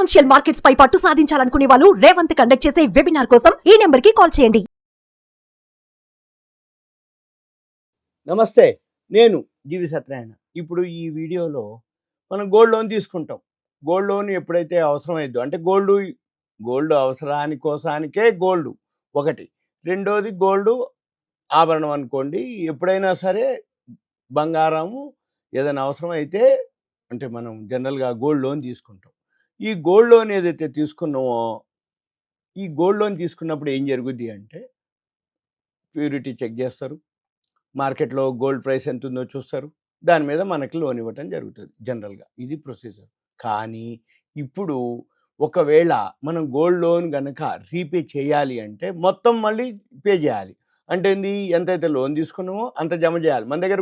Financial markets పై పట్టు సాధించాలనుకునే వాళ్ళు Revanth conduct చేసే వెబినార్ కోసం ఈ నెంబర్ కి కాల్ చేయండి. నమస్తే, నేను జీవి సత్యనారాయణ. ఇప్పుడు ఈ వీడియోలో మనం గోల్డ్ లోన్ తీసుకుంటాం. గోల్డ్ లోన్ ఎప్పుడైతే అవసరమైద్దో అంటే గోల్డ్ అవసరాని కోసానికే గోల్డ్ ఒకటి. రెండోది గోల్డ్ ఆభరణం అనుకోండి. ఎప్పుడైనా సరే బంగారము ఏదైనా అవసరమైతే అంటే మనం జనరల్గా గోల్డ్ లోన్ తీసుకుంటాం. ఈ గోల్డ్ లోన్ ఏదైతే తీసుకున్నామో ఈ గోల్డ్ లోన్ తీసుకున్నప్పుడు ఏం జరుగుద్ది అంటే ప్యూరిటీ చెక్ చేస్తారు, మార్కెట్లో గోల్డ్ ప్రైస్ ఎంత ఉందో చూస్తారు, దాని మీద మనకి లోన్ ఇవ్వటం జరుగుతుంది జనరల్గా. ఇది ప్రొసీజర్. కానీ ఇప్పుడు ఒకవేళ మనం గోల్డ్ లోన్ కనుక రీపే చేయాలి అంటే మొత్తం మళ్ళీ పే చేయాలి. అంటే ఏంది, ఎంతైతే లోన్ తీసుకున్నామో అంత జమ చేయాలి. మన దగ్గర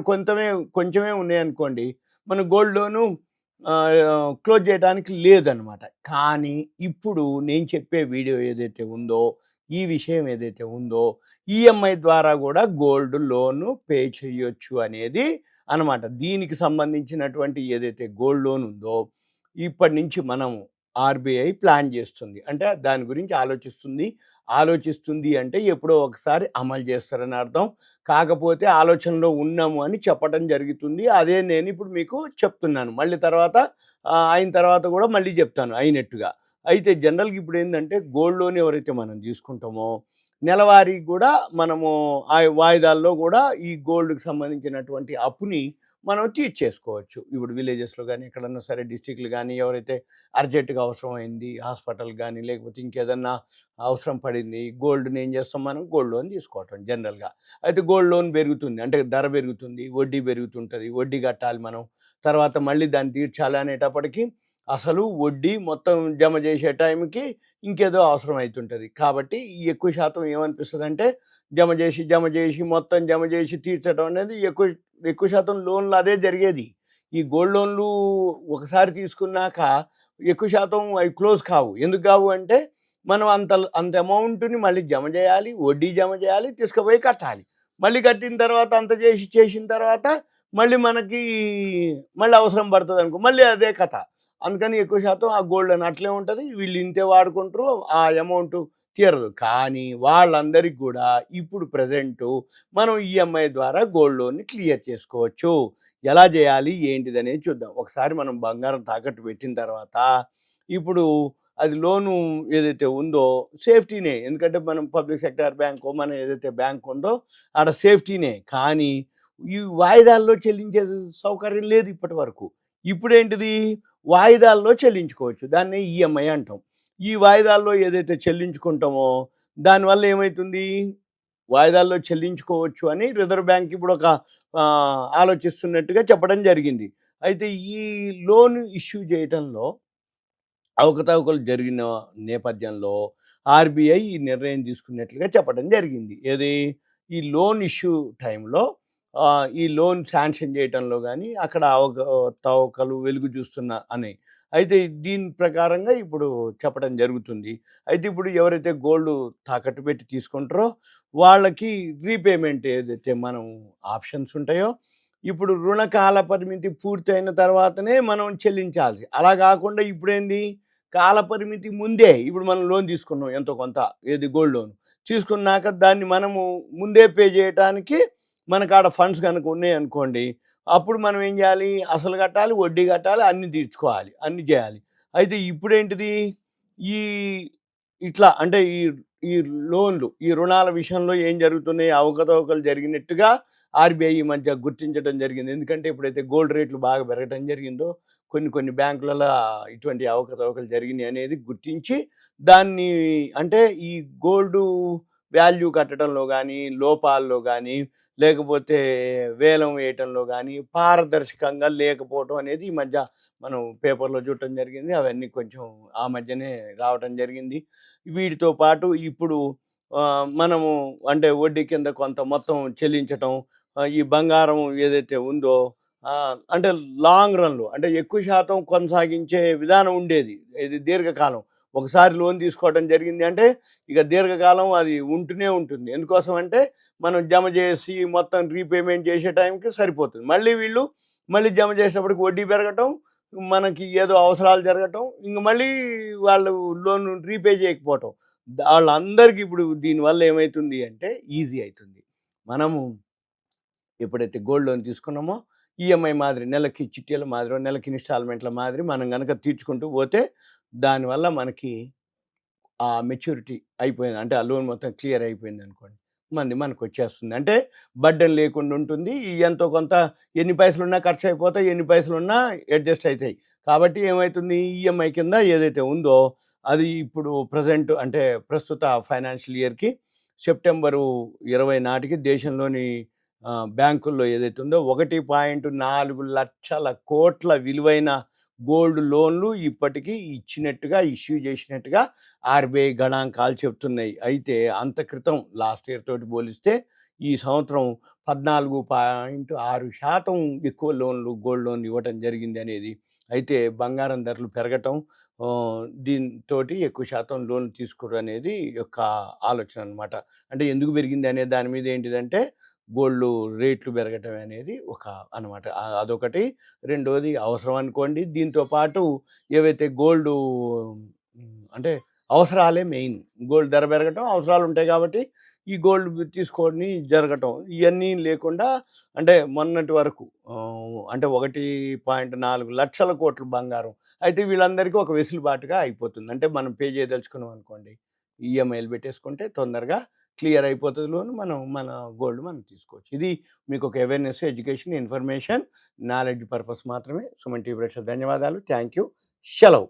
కొంచెమే ఉన్నాయనుకోండి, మన గోల్డ్ లోను క్లోజ్ చేయడానికి లేదనమాట. కానీ ఇప్పుడు నేను చెప్పే వీడియో ఏదైతే ఉందో, ఈ విషయం ఏదైతే ఉందో, ఈఎంఐ ద్వారా కూడా గోల్డ్ లోను పే చేయొచ్చు అనేది అనమాట. దీనికి సంబంధించినటువంటి ఏదైతే గోల్డ్ లోన్ ఉందో ఇప్పటి నుంచి మనం ఆర్బీఐ ప్లాన్ చేస్తుంది, అంటే దాని గురించి ఆలోచిస్తుంది అంటే ఎప్పుడో ఒకసారి అమలు చేస్తారని అర్థం. కాకపోతే ఆలోచనలో ఉన్నాము అని చెప్పడం జరుగుతుంది. అదే నేను ఇప్పుడు మీకు చెప్తున్నాను. మళ్ళీ తర్వాత అయిన తర్వాత కూడా మళ్ళీ చెప్తాను అయినట్టుగా. అయితే జనరల్గా ఇప్పుడు ఏంటంటే గోల్డ్ లోన్ ఎవరైతే మనం తీసుకుంటామో నెలవారీ కూడా మనము ఆ వాయిదాల్లో కూడా ఈ గోల్డ్కి సంబంధించినటువంటి అప్పుని మనం తీర్చేసుకోవచ్చు. ఇప్పుడు విలేజెస్లో కానీ ఎక్కడన్నా సరే డిస్టిక్లు కానీ ఎవరైతే అర్జెంటుగా అవసరమైంది, హాస్పిటల్ కానీ లేకపోతే ఇంకేదన్నా అవసరం పడింది, గోల్డ్ని ఏం చేస్తాం, మనం గోల్డ్ లోన్ తీసుకోవటం జనరల్గా. అయితే గోల్డ్ లోన్ పెరుగుతుంది అంటే ధర పెరుగుతుంది, వడ్డీ పెరుగుతుంటుంది, వడ్డీ కట్టాలి మనం. తర్వాత మళ్ళీ దాన్ని తీర్చాలి అనేటప్పటికీ అసలు వడ్డీ మొత్తం జమ చేసే టైంకి ఇంకేదో అవసరం అవుతుంటుంది. కాబట్టి ఎక్కువ శాతం ఏమనిపిస్తుంది అంటే జమ చేసి తీర్చడం అనేది ఎక్కువ శాతం లోన్లు అదే జరిగేది. ఈ గోల్డ్ లోన్లు ఒకసారి తీసుకున్నాక ఎక్కువ శాతం అవి క్లోజ్ కావు. ఎందుకు కావు అంటే మనం అంత అమౌంట్ని మళ్ళీ జమ చేయాలి, వడ్డీ జమ చేయాలి, తీసుకుపోయి కట్టాలి. మళ్ళీ కట్టిన తర్వాత అంత చేసిన తర్వాత మళ్ళీ మనకి మళ్ళీ అవసరం పడుతుంది అనుకో, మళ్ళీ అదే కథ. అందుకని ఎక్కువ శాతం ఆ గోల్డ్ అని అట్లే ఉంటుంది. వీళ్ళు ఇంతే వాడుకుంటారు, ఆ అమౌంట్ తీరదు. కానీ వాళ్ళందరికీ కూడా ఇప్పుడు ప్రజెంటు మనం ఈఎంఐ ద్వారా గోల్డ్ లోన్ని క్లియర్ చేసుకోవచ్చు. ఎలా చేయాలి ఏంటిదనేది చూద్దాం. ఒకసారి మనం బంగారం తాకట్టు పెట్టిన తర్వాత ఇప్పుడు అది లోను ఏదైతే ఉందో సేఫ్టీనే. ఎందుకంటే మనం పబ్లిక్ సెక్టార్ బ్యాంకు, మనం ఏదైతే బ్యాంక్ ఉందో ఆడ సేఫ్టీనే. కానీ ఈ వాయిదాల్లో చెల్లించే సౌకర్యం లేదు ఇప్పటి వరకు. ఇప్పుడేంటిది, వాయిదాల్లో చెల్లించుకోవచ్చు. దాన్ని ఈఎంఐ అంటాం. ఈ వాయిదాల్లో ఏదైతే చెల్లించుకుంటామో దానివల్ల ఏమవుతుంది, వాయిదాల్లో చెల్లించుకోవచ్చు అని రిజర్వ్ బ్యాంక్ ఇప్పుడు ఒక ఆలోచిస్తున్నట్టుగా చెప్పడం జరిగింది. అయితే ఈ లోన్ ఇష్యూ చేయటంలో అవకతవకలు జరిగిన నేపథ్యంలో ఆర్బీఐ ఈ నిర్ణయం తీసుకున్నట్లుగా చెప్పడం జరిగింది. ఏది, ఈ లోన్ ఇష్యూ టైంలో ఈ లోన్ శాంక్షన్ చేయటంలో కానీ అక్కడ అవకతవకలు వెలుగు చూస్తున్న అని. అయితే దీని ప్రకారంగా ఇప్పుడు చెప్పడం జరుగుతుంది. అయితే ఇప్పుడు ఎవరైతే గోల్డ్ తాకట్టు పెట్టి తీసుకుంటారో వాళ్ళకి రీపేమెంట్ ఏదైతే మనం ఆప్షన్స్ ఉంటాయో, ఇప్పుడు రుణకాల పరిమితి పూర్తయిన తర్వాతనే మనం చెల్లించాల్సి. అలా కాకుండా ఇప్పుడేంది, కాలపరిమితి ముందే ఇప్పుడు మనం లోన్ తీసుకున్నాం ఎంతో కొంత, ఏది గోల్డ్ లోన్ తీసుకున్నాక దాన్ని మనము ముందే పే చేయడానికి మనకు ఆడ ఫండ్స్ కనుక ఉన్నాయి అనుకోండి, అప్పుడు మనం ఏం చేయాలి, అసలు కట్టాలి, వడ్డీ కట్టాలి, అన్నీ తీర్చుకోవాలి, అన్నీ చేయాలి. అయితే ఇప్పుడేంటిది, ఈ ఇట్లా అంటే ఈ లోన్లు, ఈ రుణాల విషయంలో ఏం జరుగుతున్నాయి, అవకతవకలు జరిగినట్టుగా ఆర్బీఐ ఈ మధ్య గుర్తించడం జరిగింది. ఎందుకంటే ఎప్పుడైతే గోల్డ్ రేట్లు బాగా పెరగడం జరిగిందో కొన్ని బ్యాంకులలో ఇటువంటి అవకతవకలు జరిగినాయి అనేది గుర్తించి దాన్ని అంటే ఈ గోల్డ్ వాల్యూ కట్టడంలో కానీ, లోపాల్లో కానీ, లేకపోతే వేలం వేయటంలో కానీ పారదర్శకంగా లేకపోవటం అనేది ఈ మధ్య మనం పేపర్లో చూడటం జరిగింది. అవన్నీ కొంచెం ఆ మధ్యనే రావటం జరిగింది. వీటితో పాటు ఇప్పుడు మనము అంటే వడ్డీ కింద కొంత మొత్తం చెల్లించటం, ఈ బంగారం ఏదైతే ఉందో అంటే లాంగ్ రన్లో అంటే ఎక్కువ శాతం కొనసాగించే విధానం ఉండేది. ఇది దీర్ఘకాలం ఒకసారి లోన్ తీసుకోవడం జరిగింది అంటే ఇక దీర్ఘకాలం అది ఉంటూనే ఉంటుంది. ఎందుకోసం అంటే మనం జమ చేసి మొత్తం రీపేమెంట్ చేసే టైంకి సరిపోతుంది. మళ్ళీ వీళ్ళు జమ చేసేటప్పటికి వడ్డీ పెరగటం, మనకి ఏదో అవసరాలు జరగటం, ఇంక మళ్ళీ వాళ్ళు లోన్ రీపే చేయకపోవటం. వాళ్ళందరికీ ఇప్పుడు దీనివల్ల ఏమైతుంది అంటే ఈజీ అవుతుంది. మనము ఎప్పుడైతే గోల్డ్ లోన్ తీసుకున్నామో ఈఎంఐ మాదిరి నెలకి చిట్టీల మాదిరి, నెలకి ఇన్‌స్టాల్‌మెంట్‌ల మాదిరి మనం గనక తీర్చుకుంటూ పోతే దానివల్ల మనకి ఆ మెచ్యూరిటీ అయిపోయింది. అంటే ఆ లోన్ మొత్తం క్లియర్ అయిపోయిందనుకోండి. మనకొచ్చేస్తుంది. అంటే బర్డెన్ లేకుండా ఉంటుంది. ఈ ఎంతో కొంత ఎన్ని పైసలున్నా ఖర్చయిపోతాయి. ఎన్ని పైసలున్నా అడ్జస్ట్ అయితాయి. కాబట్టి ఏమైతుంది ఈఎంఐ కింద ఏదైతే ఉందో అది ఇప్పుడు ప్రెజెంట్ అంటే ప్రస్తుత ఫైనాన్షియల్ ఇయర్‌కి సెప్టెంబరు 20 నాటికి దేశంలోని బ్యాంకుల్లో ఏదైతే ఉందో 1.4 లక్షల కోట్ల విలువైన గోల్డ్ లోన్లు ఇప్పటికీ ఇచ్చినట్టుగా, ఇష్యూ చేసినట్టుగా ఆర్‌బీఐ గణాంకాలు చెప్తున్నాయి. అయితే అంత క్రితం లాస్ట్ ఇయర్ తోటి పోలిస్తే ఈ సంవత్సరం 14.6% ఎక్కువ లోన్లు గోల్డ్ లోన్లు ఇవ్వటం జరిగింది అనేది. అయితే బంగారం ధరలు పెరగటం దీనితోటి ఎక్కువ శాతం లోన్లు తీసుకుర్రు అనేది యొక్క ఆలోచన అనమాట. అంటే ఎందుకు పెరిగింది అనే దాని మీద ఏంటిదంటే గోల్డ్ రేట్లు పెరగటం అనేది ఒక అనమాట. అదొకటి. రెండోది అవసరం అనుకోండి. దీంతో పాటు ఏవైతే గోల్డు అంటే అవసరాలే మెయిన్. గోల్డ్ ధర పెరగటం అవసరాలు ఉంటాయి కాబట్టి ఈ గోల్డ్ తీసుకొని జరగటం ఇవన్నీ లేకుండా అంటే మొన్నటి వరకు అంటే 1.4 లక్షల కోట్ల బంగారం. అయితే వీళ్ళందరికీ ఒక వెసులుబాటుగా అయిపోతుంది. అంటే మనం పే చేయదలుచుకున్నాం అనుకోండి, ఈఎంఐలు పెట్టేసుకుంటే తొందరగా క్లియర్ అయిపోతుంది లోన్. మన గోల్డ్ మనం తీసుకోవచ్చు. ఇది మీకు ఒక awareness, education, information, knowledge purpose మాత్రమే. సుమన్ టీవీ ప్రేక్షకులకు ధన్యవాదాలు. Thank you. సెలవు.